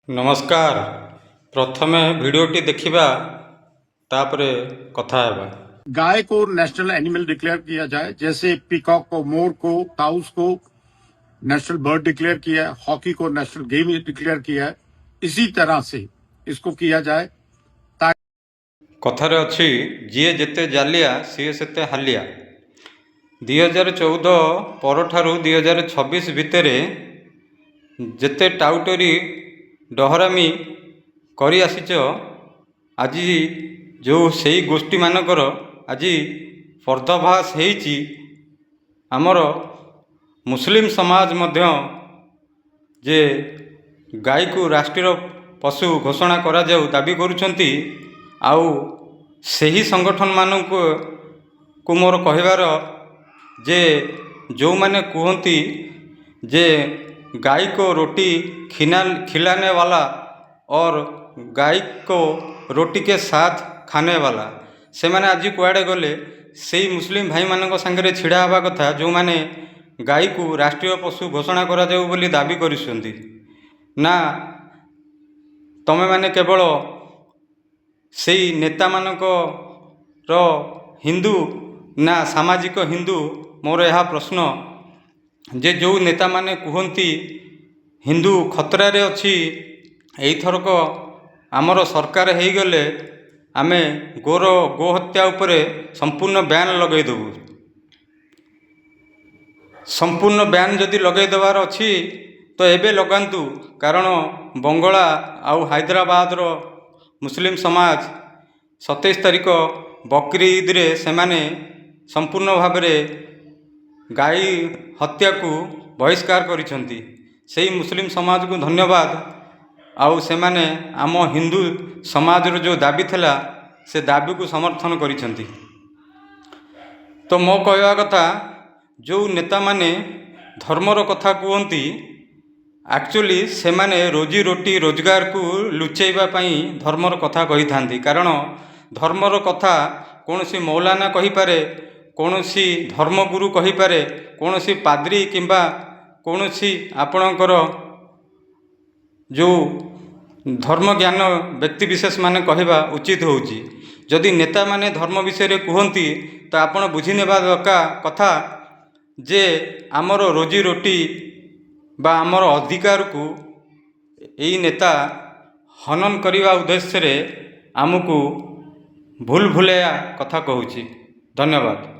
नमस्कार। प्रथमे भिडियोटी देखिबा तापरे कथा हेबा। गाय को नेशनल एनिमल डिक्लेयर किया जाए, जैसे पीकॉक को, मोर को, काउस को नेशनल बर्ड डिक्लेयर किया है, हॉकी को नेशनल गेम डिक्लेयर किया है, इसी तरह से इसको किया जाए। कथारे अछि जिए जेते जालिया सिए सेते हालिया। 2014 परठारु 2026 भितरे जेते टाउटरी डहरामी करी आसीच, आज जो सेई गोष्ठी मानकर आज पर्दाभास हेइची। आमर मुस्लिम समाज मध्य जे गाई को राष्ट्रीय पशु घोषणा करा जाऊ दाबी करुछंती। आउ सही संगठन मानक को मोर कहबार जे जो माने कहती जे गाय को रोटी खिलाने वाला और गाय को रोटी के साथ खाने वाला, से माने आज कुआड़े गले से मुस्लिम भाई मानक संगे छिड़ा हवा कथा, जो माने गाय को राष्ट्रीय पशु घोषणा करा जाऊ बोली दाबी करिसंती। ना तमे माने केवल से नेता मानक हिंदू ना सामाजिक हिंदू। मोर यह प्रश्न जे जो नेता माने कहती हिंदू खतरा रे अछि, एइथरक आमर सरकार हो गले आमे गो हत्या उपरे संपूर्ण बैन लगे देबू। संपूर्ण बैन जदि लगे देवार अछि तो एबे लगांतु, कारण बंगला आउ हैदराबाद रो मुस्लिम समाज 27 तारिख बकरी ईद रे सेमाने संपूर्ण भाव गाई हत्या को बहिष्कार करिसंती। सेही मुस्लिम समाज को धन्यवाद। आउ सेमाने आम हिंदू समाज रो जो दाबी थिला से दाबी को समर्थन करिसंती। तो मो कहवा कथा, जो नेता माने धर्मर कथा कहती एक्चुअली से माने रोजी रोटी रोजगार को लुचेबा पई धर्मर कथा कही थांती। कारण धर्मर कथा कौन सी मौलाना कही पारे, कौन सी धर्मगुरु कही पारे, कौन सी पाद्री किंबा कौन सी आपणकर जो धर्म ज्ञान व्यक्ति विशेष माने कहवा उचित होउची। जदि नेता माने धर्म विषय कहती तो आपण बुझी नेबा दरकार कथा जे आमर रोजी रोटी बा आमर अधिकार को यही नेता हनन करने उद्देश्य रे आमको भूल भुलैया कथा कहूची। धन्यवाद।